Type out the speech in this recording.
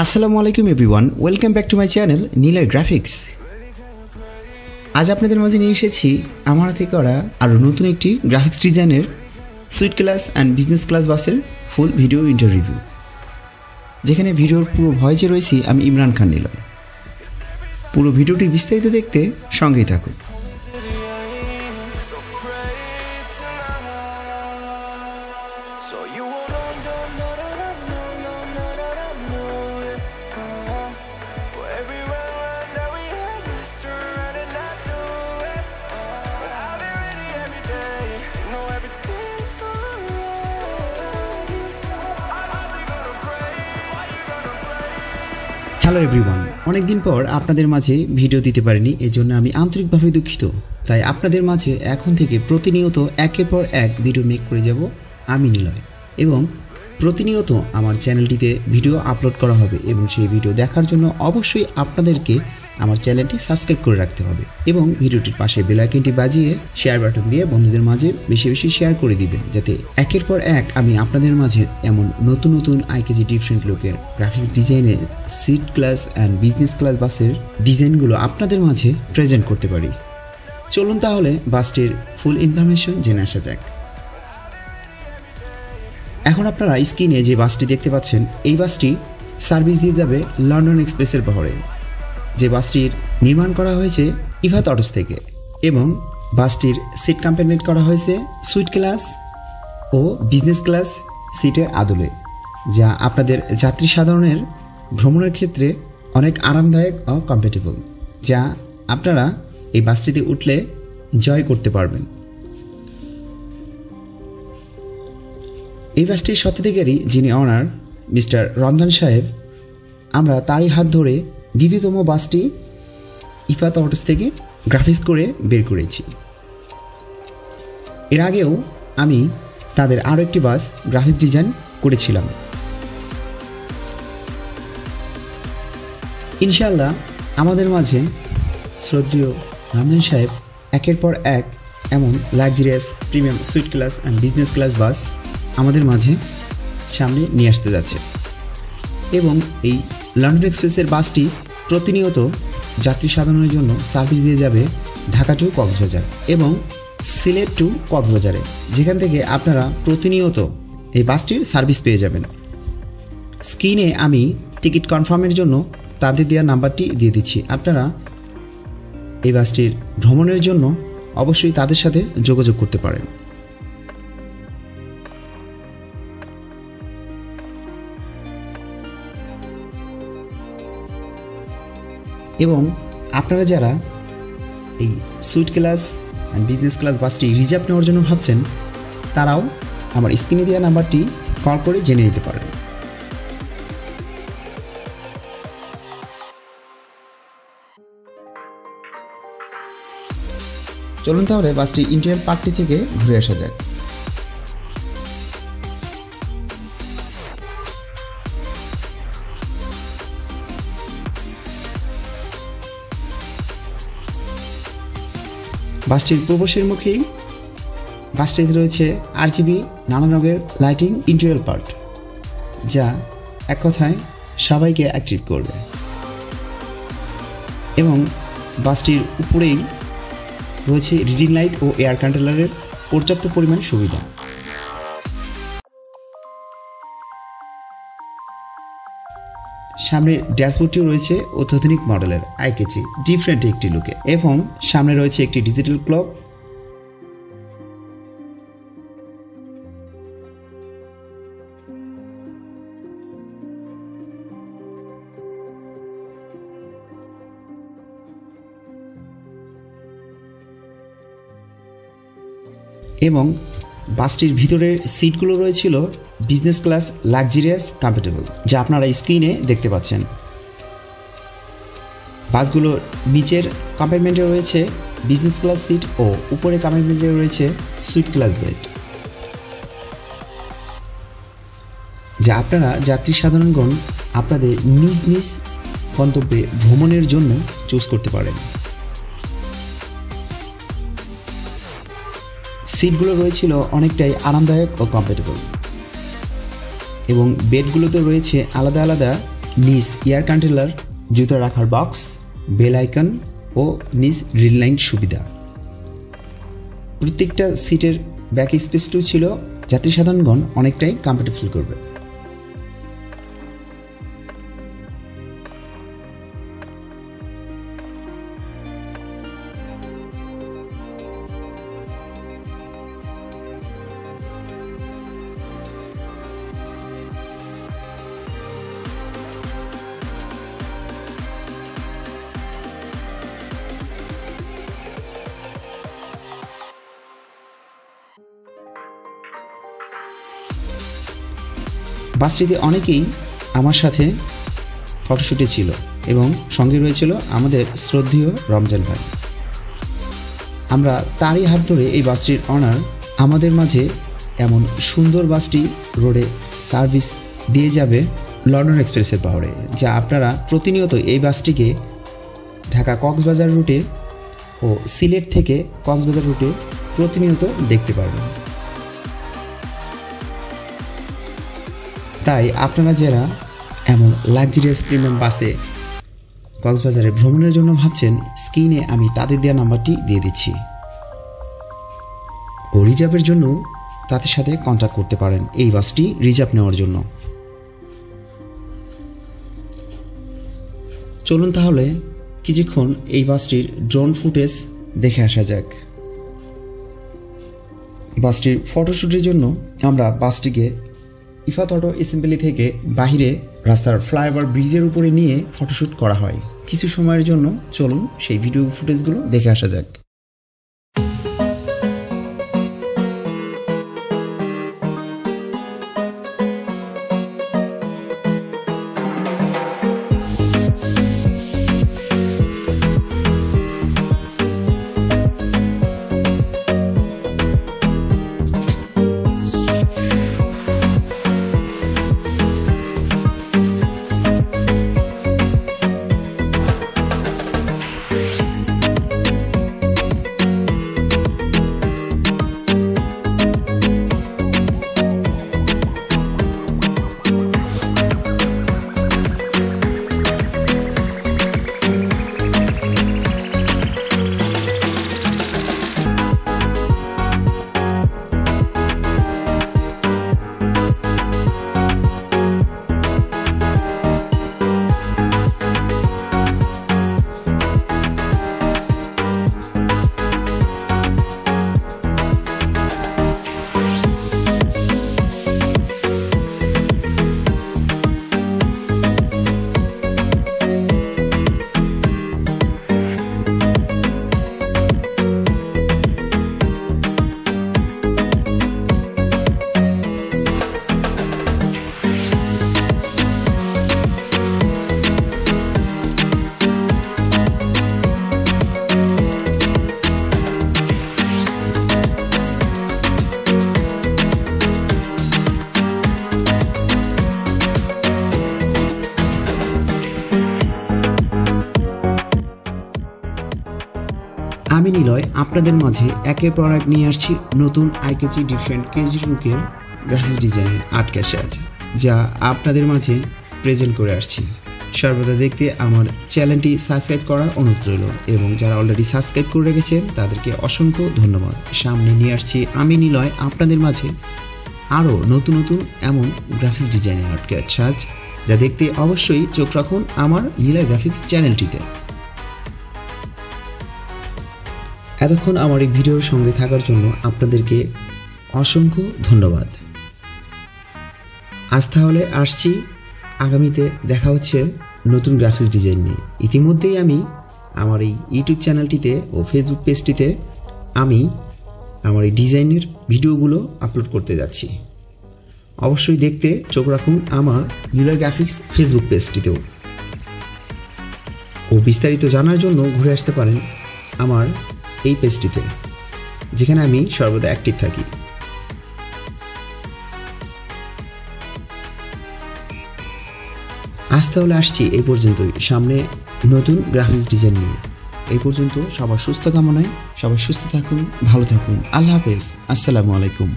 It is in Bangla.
আসসালামু আলাইকুম everyone, welcome back to my channel Niloy graphics. আজ আপনাদের মাঝে নিয়ে এসেছি আমার হাতে করা আরও নতুন একটি গ্রাফিক্স ডিজাইনের sweet class and business class বাসের ফুল ভিডিও ইন্টারভিউ, যেখানে ভিডিওর পুরো ভয়েসে রয়েছি আমি ইমরান খান নিলয়। পুরো ভিডিওটি বিস্তারিত দেখতে সঙ্গেই থাকুন। হ্যালো এভরিওয়ান, অনেকদিন পর আপনাদের মাঝে ভিডিও দিতে পারিনি, এজন্য আমি আন্তরিকভাবে দুঃখিত। তাই আপনাদের মাঝে এখন থেকে প্রতিনিয়ত একের পর এক ভিডিও মেক করে যাব আমি নিলয়, এবং প্রতিনিয়ত আমার চ্যানেলটিতে ভিডিও আপলোড করা হবে এবং সেই ভিডিও দেখার জন্য অবশ্যই আপনাদেরকে আমার চ্যানেলটি সাবস্ক্রাইব করে রাখতে হবে এবং ভিডিওটির পাশে বেল আইকনটি বাজিয়ে শেয়ার বাটন দিয়ে বন্ধুদের মাঝে বেশি বেশি শেয়ার করে দিবেন, যাতে একের পর এক আমি আপনাদের মাঝে এমন নতুন নতুন আইকেজি ডিফারেন্ট লুকের গ্রাফিক্স ডিজাইনের seat class and business class বাসের ডিজাইনগুলো আপনাদের মাঝে প্রেজেন্ট করতে পারি। চলুন তাহলে বাসটির ফুল ইনফরমেশন জেনে আসা যাক। এখন আপনারা স্ক্রিনে যে বাসটি দেখতে পাচ্ছেন, এই বাসটি সার্ভিস দিয়ে যাবে লন্ডন এক্সপ্রেসের বহরে। যে বাসটির নির্মাণ করা হয়েছে ইফাত অটোস থেকে এবং বাসটির সিট কম্পার্টমেন্ট করা হয়েছে সুইট ক্লাস ও বিজনেস ক্লাস সিটের আদলে, যা আপনাদের যাত্রী সাধারণের ভ্রমণের ক্ষেত্রে অনেক আরামদায়ক ও কমফোর্টেবল, যা আপনারা এই বাসটিতে উঠলে এনজয় করতে পারবেন। এই বাসটির স্বত্বাধিকারী যিনি অনার মিস্টার রমজান সাহেব, আমরা তারই হাত ধরে দ্বিতীয়তম বাসটি ইফাত অটোস থেকে গ্রাফিক্স করে বের করেছি। এর আগেও আমি তাদের আরও একটি বাস গ্রাফিক্স ডিজাইন করেছিলাম। ইনশাআল্লাহ আমাদের মাঝে শ্রদ্ধেয় রমজান সাহেব একের পর এক এমন luxurious premium suite class and business class bus আমাদের মাঝে সামনে নিয়ে আসতে যাচ্ছে, এবং এই লন্ডন এক্সপ্রেসের বাসটি প্রতিনিয়ত যাত্রী সাধারণের জন্য সার্ভিস দিয়ে যাবে ঢাকা টু কক্সবাজার এবং সিলেট টু কক্সবাজারে, যেখান থেকে আপনারা প্রতিনিয়ত এই বাসটির সার্ভিস পেয়ে যাবেন। স্ক্রিনে আমি টিকিট কনফার্মের জন্য তাদের দেওয়া নাম্বারটি দিয়ে দিচ্ছি, আপনারা এই বাসটির ভ্রমণের জন্য অবশ্যই তাদের সাথে যোগাযোগ করতে পারেন। এবং আপনারা যারা এই sweet class and business class বাসটি রিজার্ভ নেওয়ার জন্য ভাবছেন, তারাও আমার স্ক্রিনে দেওয়া নাম্বারটি কল করে জেনে নিতে পারেন। চলুন তাহলে বাসটি ইন্টেরিয়র পার্টটি থেকে ঘুরে আসা যাক। বাসটির প্রবেশের মুখেই বাসটিতে রয়েছে RGB নানা রঙের লাইটিং ইন্টেরিয়র পার্ট, যা এক কথায় সবাইকে অ্যাট্রাক্ট করবে। এবং বাসটির উপরেই রয়েছে রিডিং লাইট ও এয়ার কন্ট্রোলারের পর্যাপ্ত পরিমাণ সুবিধা। সামনে ড্যাশবোর্ডটিও রয়েছে অত্যাধুনিক মডেলের আইকেজি ডিফারেন্ট একটি লুকে, এবং সামনে রয়েছে একটি ডিজিটাল ক্লক। এবং বাসটির ভিতরের সিটগুলো রয়েছিল বিজনেস ক্লাস লাক্সারিয়াস কমফোর্টেবল, যা আপনারা স্ক্রিনে দেখতে পাচ্ছেন। বাসগুলোর নিচের কম্পার্টমেন্টে রয়েছে বিজনেস ক্লাস সিট ও উপরে কম্পার্টমেন্টে রয়েছে সুইট ক্লাস বেড, যা আপনারা যাত্রী সাধারণগণ আপনাদের নিজ নিজ গন্তব্যে ভ্রমণের জন্য চুজ করতে পারেন। সিটগুলো রয়েছিল অনেকটাই আরামদায়ক ও কমফোর্টেবল, এবং বেডগুলোতে রয়েছে আলাদা আলাদা নিচ এয়ার কন্ট্রোলার, জুতা রাখার বক্স, বেল আইকন ও নিচ রিল লাইন সুবিধা। প্রত্যেকটা সিটের ব্যাক স্পেসটিও ছিল যাত্রী সাধারণগণ অনেকটাই কমফোর্টেবল করবে। বাসটিতে অনেকেই আমার সাথে ফটোশ্যুটে ছিল এবং সঙ্গে রয়েছিল আমাদের শ্রদ্ধেয় রমজান ভাই। আমরা তারই হাত ধরে এই বাসটির অনার আমাদের মাঝে এমন সুন্দর বাসটি রোডে সার্ভিস দিয়ে যাবে লন্ডন এক্সপ্রেসের পাওয়ারে, যা আপনারা প্রতিনিয়ত এই বাসটিকে ঢাকা কক্সবাজার রুটে ও সিলেট থেকে কক্সবাজার রুটে প্রতিনিয়ত দেখতে পারবেন। তাই আপনারা যারা এমন লাক্সারিয়াস প্রিমিয়াম বাসে কক্সবাজারে ভ্রমণের জন্য ভাবছেন, স্ক্রিনে আমি তাদের দেওয়া নাম্বারটি দিয়ে দিচ্ছি ও রিজার্ভের জন্য তাদের সাথে কন্ট্যাক্ট করতে পারেন এই বাসটি রিজার্ভ নেওয়ার জন্য। চলুন তাহলে কিছুক্ষণ এই বাসটির ড্রোন ফুটেজ দেখে আসা যাক। বাসটির ফটোশ্যুটের জন্য আমরা বাসটিকে ইফাত অটো অ্যাসেম্বলি থেকে বাহিরে রাস্তার ফ্লাইওভার ব্রিজের উপরে নিয়ে ফটোশ্যুট করা হয়। কিছু সময়ের জন্য চলুন সেই ভিডিও ফুটেজগুলো দেখে আসা যাক। আমি নিলয় আপনাদের মাঝে একের পর এক নিয়ে আসছি নতুন আইকেচি ডিফারেন্ট কেজি লুকের গ্রাফিক্স ডিজাইন আর্ট ক্যাশাজ, যা আপনাদের মাঝে প্রেজেন্ট করে আসছি। সর্বদা দেখতে আমার চ্যানেলটি সাবস্ক্রাইব করার অনুরোধ রইল এবং যারা অলরেডি সাবস্ক্রাইব করে রেখেছেন তাদেরকে অসংখ্য ধন্যবাদ। সামনে নিয়ে আসছি আমি নিলয় আপনাদের মাঝে আরও নতুন নতুন এমন গ্রাফিক্স ডিজাইনের আর্ট ক্যাশাজ, যা দেখতে অবশ্যই চোখ রাখুন আমার নিলয় গ্রাফিক্স চ্যানেলটিতে। এতক্ষণ আমার এই ভিডিওর সঙ্গে থাকার জন্য আপনাদেরকে অসংখ্য ধন্যবাদ। আজ তাহলে আসছি, আগামীতে দেখা হচ্ছে নতুন গ্রাফিক্স ডিজাইন নিয়ে। ইতিমধ্যেই আমি আমার এই ইউটিউব চ্যানেলটিতে ও ফেসবুক পেজটিতে আমি আমার এই ডিজাইনের ভিডিওগুলো আপলোড করতে যাচ্ছি। অবশ্যই দেখতে চোখ রাখুন আমার নিলয় গ্রাফিক্স ফেসবুক পেজটিতেও, ও বিস্তারিত জানার জন্য ঘুরে আসতে পারেন আমার এই পেজটিতে, যেখানে আমি সর্বদা অ্যাক্টিভ থাকি। আজ তাহলে আসছি এই পর্যন্তই, সামনে নতুন গ্রাফিক্স ডিজাইন নিয়ে। এই পর্যন্ত সবার সুস্থ কামনায়, সবাই সুস্থ থাকুন, ভালো থাকুন। আল্লাহ হাফেজ, আসসালামু আলাইকুম।